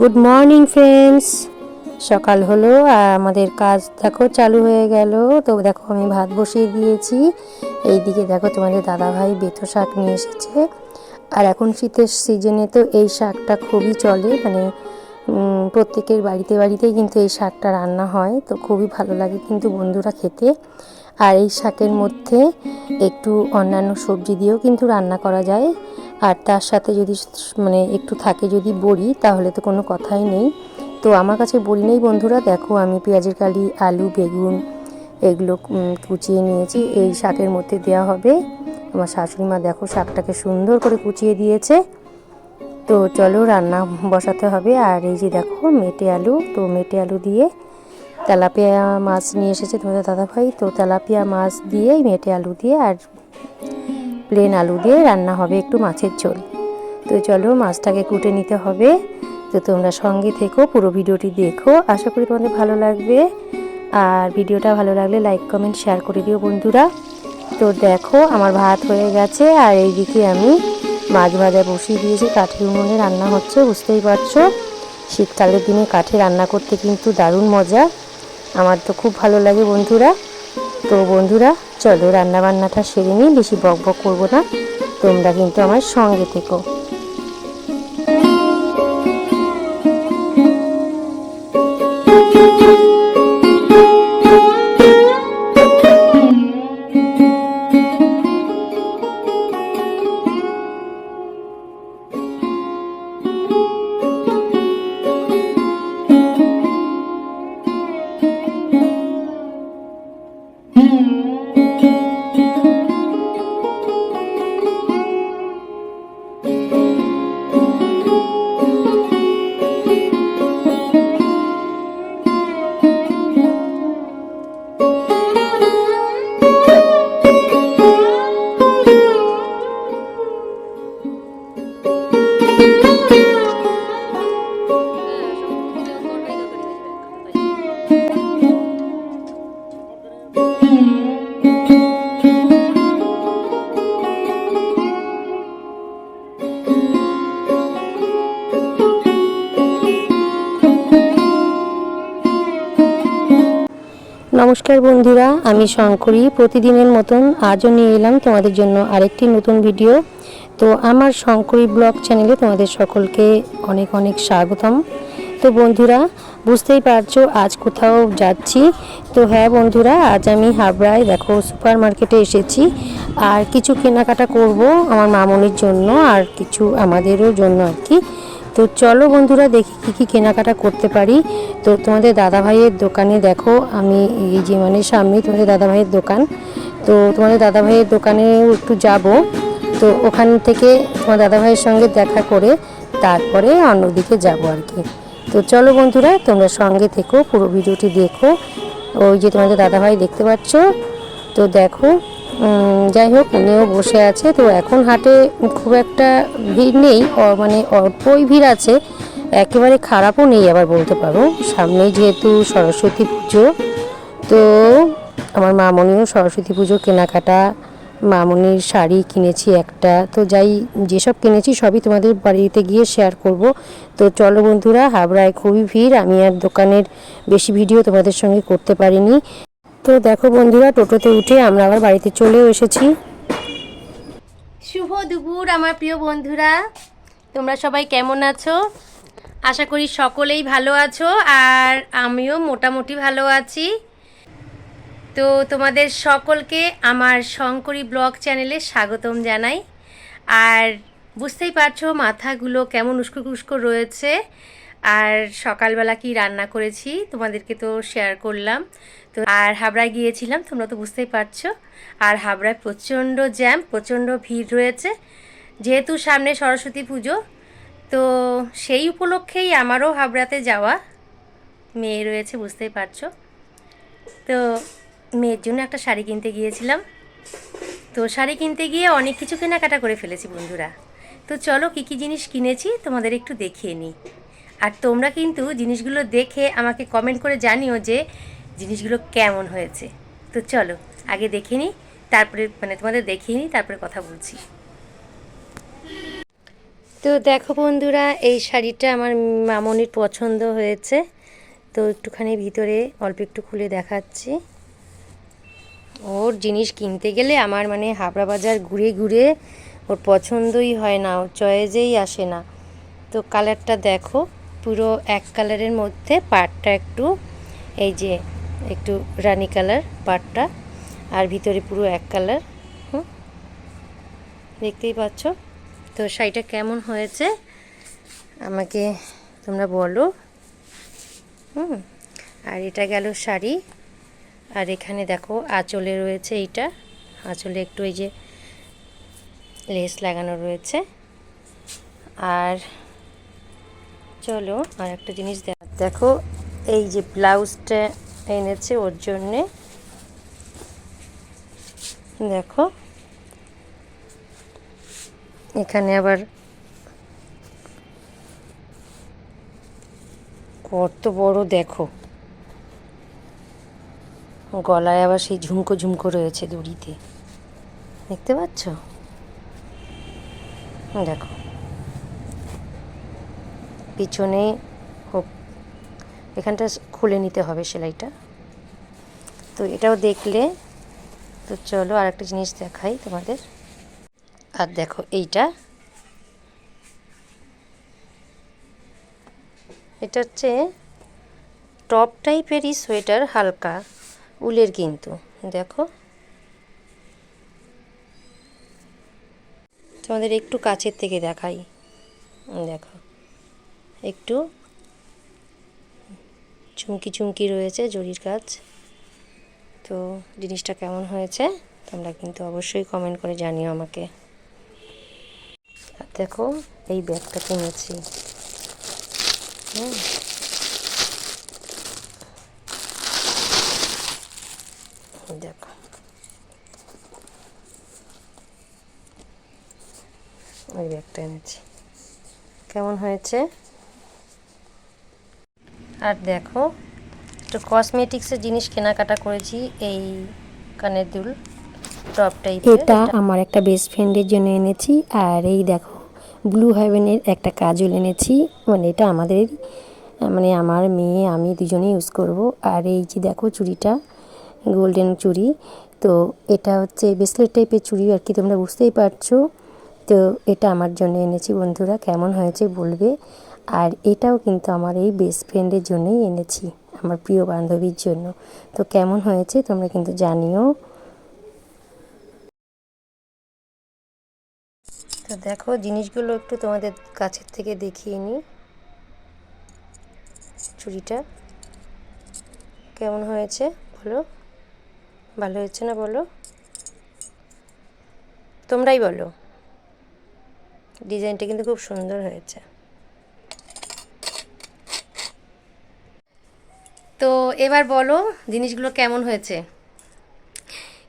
Good morning friends. সকাল হলো আর আমাদের কাজ দেখো চালু হয়ে গেল। তো দেখো আমি ভাত বসিয়ে দিয়েছি। এইদিকে দেখো তোমাদের দাদাভাই বেথো শাক নিয়ে এসেছে। আর এখন শীতের সিজনে তো এই শাকটা খুবই চলে, মানে প্রত্যেকের বাড়িতে বাড়িতেই কিন্তু এই শাকটা রান্না হয়, তো খুবই ভালো লাগে কিন্তু বন্ধুরা খেতে। আর এই শাকের মধ্যে একটু অন্যান্য সবজি দিয়েও কিন্তু রান্না করা যায়। আর তার সাথে যদি মানে একটু থাকে যদি বড়ি, তাহলে তো কোনো কথাই নেই। তো আমার কাছে বড়ি নেই বন্ধুরা, দেখো আমি পেঁয়াজের কালি, আলু, বেগুন এগুলো কুচিয়ে নিয়েছি, এই শাকের মধ্যে দেওয়া হবে। আমার শাশুড়ি মা দেখো শাকটাকে সুন্দর করে কুচিয়ে দিয়েছে। তো চলো রান্না বসাতে হবে। আর এই যে দেখো মেটে আলু, তো মেটে আলু দিয়ে তেলাপিয়া মাছ নিয়ে এসেছে তোমাদের দাদাভাই, তো তেলাপিয়া মাছ দিয়ে মেটে আলু দিয়ে আর প্লেন আলু দিয়ে রান্না হবে একটু মাছের ঝোল। তো চলো মাছটাকে কুটে নিতে হবে। তো তোমরা সঙ্গে থেকো, পুরো ভিডিওটি দেখো, আশা করি তোমাদের ভালো লাগবে। আর ভিডিওটা ভালো লাগলে লাইক কমেন্ট শেয়ার করে দিও বন্ধুরা। তো দেখো আমার ভাত হয়ে গেছে আর এইদিকে আমি মাছ ভাজা বসিয়ে দিয়েছি, কাঠের উনুনে রান্না হচ্ছে, বুঝতেই পারছো। শীতকালের দিনে কাঠে রান্না করতে কিন্তু দারুণ মজা, আমার তো খুব ভালো লাগে বন্ধুরা। তো বন্ধুরা চলো রান্নাবান্নাটা সেরে নিই, বেশি বক বক করবো না, তোমরা কিন্তু আমার সঙ্গে থেকো। নমস্কার বন্ধুরা, আমি শঙ্করী। প্রতিদিনের মতন আজও নিয়ে এলাম তোমাদের জন্য আরেকটি নতুন ভিডিও। তো আমার শঙ্করী ব্লগ চ্যানেলে তোমাদের সকলকে অনেক অনেক স্বাগতম। তো বন্ধুরা বুঝতেই পারছো আজ কোথাও যাচ্ছি। তো হ্যাঁ বন্ধুরা, আজ আমি হাবড়ায় দেখো সুপার মার্কেটে এসেছি আর কিছু কেনাকাটা করব আমার মামনির জন্য আর কিছু আমাদেরও জন্য আর কি। তো চলো বন্ধুরা দেখি কী কী কেনাকাটা করতে পারি। তো তোমাদের দাদাভাইয়ের দোকানে দেখো আমি এই যে মানে সামনেই তোমাদের দাদাভাইয়ের দোকান, তো তোমাদের দাদাভাইয়ের দোকানেও একটু যাব। তো ওখান থেকে তোমার দাদাভাইয়ের সঙ্গে দেখা করে তারপরে অন্যদিকে যাব আর কি। তো চলো বন্ধুরা তোমরা সঙ্গে থেকো, পুরো ভিডিওটি দেখো। ওই যে তোমাদের দাদাভাই দেখতে পাচ্ছ, তো দেখো যাই হোক উনিও বসে আছে। তো এখন হাটে খুব একটা ভিড় নেই, মানে অল্পই ভিড় আছে, একেবারে খারাপও নেই আবার বলতে পারো। সামনেই যেহেতু সরস্বতী পুজো, তো আমার মামনিও সরস্বতী পুজোর কেনাকাটা, মামনির শাড়ি কিনেছি একটা, তো যাই যেসব কিনেছি সবই তোমাদের বাড়িতে গিয়ে শেয়ার করব। তো চলো বন্ধুরা, হাবড়ায় খুবই ভিড়, আমি আর দোকানের বেশি ভিডিও তোমাদের সঙ্গে করতে পারিনি। তো দেখো বন্ধুরা টোটোতে উঠে আমরা আবার বাড়িতে চলেও এসেছি। শুভ দুপুর আমার প্রিয় বন্ধুরা, তোমরা সবাই কেমন আছো? আশা করি সকলেই ভালো আছো আর আমিও মোটামুটি ভালো আছি। তো তোমাদের সকলকে আমার শঙ্করী ব্লগ চ্যানেলে স্বাগতম জানাই। আর বুঝতেই পারছো মাথাগুলো কেমন উস্কো উস্কো রয়েছে। আর সকালবেলা কি রান্না করেছি তোমাদেরকে তো শেয়ার করলাম। তো আর হাবড়ায় গিয়েছিলাম, তোমরা তো বুঝতেই পারছো। আর হাবড়ায় প্রচণ্ড জ্যাম, প্রচণ্ড ভিড় রয়েছে, যেহেতু সামনে সরস্বতী পুজো। তো সেই উপলক্ষেই আমারও হাবড়াতে যাওয়া, মেয়ে রয়েছে বুঝতেই পারছো। তো মেয়ের জন্য একটা শাড়ি কিনতে গিয়েছিলাম। তো শাড়ি কিনতে গিয়ে অনেক কিছু কেনাকাটা করে ফেলেছি বন্ধুরা। তো চলো কী কী জিনিস কিনেছি তোমাদের একটু দেখিয়ে নিই। আর তোমরা কিন্তু জিনিসগুলো দেখে আমাকে কমেন্ট করে জানিও যে জিনিসগুলো কেমন হয়েছে। তো চলো আগে দেখে নিই, তারপরে মানে তোমাদের দেখিয়ে নিই, তারপরে কথা বলছি। তো দেখো বন্ধুরা, এই শাড়িটা আমার মামনির পছন্দ হয়েছে। তো একটুখানি ভিতরে অল্প একটু খুলে দেখাচ্ছি। ওর জিনিস কিনতে গেলে আমার মানে হাবড়া বাজার ঘুরে ঘুরে ওর পছন্দই হয় না, ওর চয়েসেই আসে না। তো কালারটা দেখো, পুরো এক কালারের মধ্যে পাড়টা একটু এই যে একটু রানী কালার পাড়টা, আর ভিতরে পুরো এক কালার। দেখতেই পাচ্ছ। তো শাড়িটা কেমন হয়েছে আমাকে তোমরা বলো। আর এটা গেল শাড়ি। আর এখানে দেখো আঁচলে রয়েছে, এইটা আঁচলে একটু এই যে লেস লাগানো রয়েছে। আর চলো আর একটা জিনিস দেখো, এই যে ব্লাউজটা এনেছে ওর জন্যে, দেখো এখানে আবার কত বড়, দেখো গলায় আবার সেই ঝুমকো ঝুমকো রয়েছে দড়িতে, দেখতে পাচ্ছ? দেখো পিছনে এখানটা খুলে নিতে হবে সেলাইটা। তো এটাও দেখলে। তো চলো আর একটা জিনিস দেখাই তোমাদের। আর দেখো এটা হচ্ছে টপ টাইপেরই সোয়েটার, হালকা উলের, কিন্তু দেখো তোমাদের একটু কাছের থেকে দেখাই। দেখো একটু চুমকি চুমকি রয়েছে, জরির কাজ। তো জিনিসটা কেমন হয়েছে তোমরা কিন্তু অবশ্যই কমেন্ট করে জানিও আমাকে। আর দেখো এই ব্যাগটা কিনেছি। দেখো ওই ব্যাগটা এনেছি, কেমন হয়েছে? আর দেখো একটু কসমেটিক্সের জিনিস কেনাকাটা করেছি, এই কানের দুল টপ টাইপের, এটা আমার একটা বেস্ট ফ্রেন্ডের জন্য এনেছি। আর এই দেখো ব্লু হেভেনের একটা কাজল এনেছি, মানে এটা আমাদের মানে আমার মেয়ে আমি দুজনেই ইউজ করব। আর এই যে দেখো চুড়িটা, গোল্ডেন চুড়ি। তো এটা হচ্ছে ব্রেসলেট টাইপের চুড়ি আর কি, তোমরা বুঝতেই পারছো। তো এটা আমার জন্য এনেছি বন্ধুরা, কেমন হয়েছে বলবে। আর এটাও কিন্তু আমার এই বেস্ট ফ্রেন্ডের জন্যই এনেছি, আমার প্রিয় বান্ধবীর জন্য। তো কেমন হয়েছে তোমরা কিন্তু জানিও। তো দেখো জিনিসগুলো একটু তোমাদের কাছের থেকে দেখিয়ে নিই। চুড়িটা কেমন হয়েছে বলো, ভালো হয়েছে না বলো, তোমরাই বলো। ডিজাইনটা কিন্তু খুব সুন্দর হয়েছে। তো এবার বলো জিনিসগুলো কেমন হয়েছে।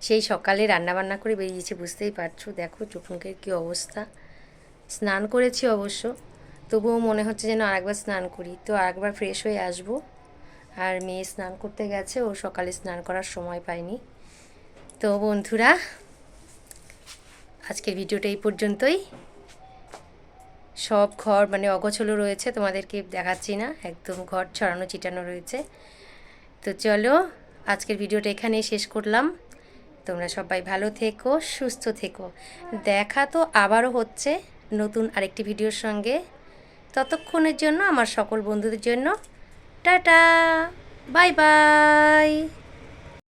সেই সকালে রান্নাবান্না করে বেরিয়েছি, বুঝতেই পারছো। দেখো চোখ মুখের কী অবস্থা। স্নান করেছি অবশ্য, তবুও মনে হচ্ছে যেন আরেকবার স্নান করি। তো আরেকবার ফ্রেশ হয়ে আসব। আর মেয়ে স্নান করতে গেছে, ও সকালে স্নান করার সময় পায়নি। তো বন্ধুরা আজকের ভিডিওটা এই পর্যন্তই। সব ঘর মানে অগোছলো রয়েছে, তোমাদেরকে দেখাচ্ছি না, একদম ঘর ছড়ানো ছিটানো রয়েছে। তো চলো আজকের ভিডিওটা এখানেই শেষ করলাম। তোমরা সবাই ভালো থেকো, সুস্থ থেকো। দেখা তো আবারও হচ্ছে নতুন আরেকটি ভিডিওর সঙ্গে। ততক্ষণের জন্য আমার সকল বন্ধুদের জন্য টাটা, বাই বাই।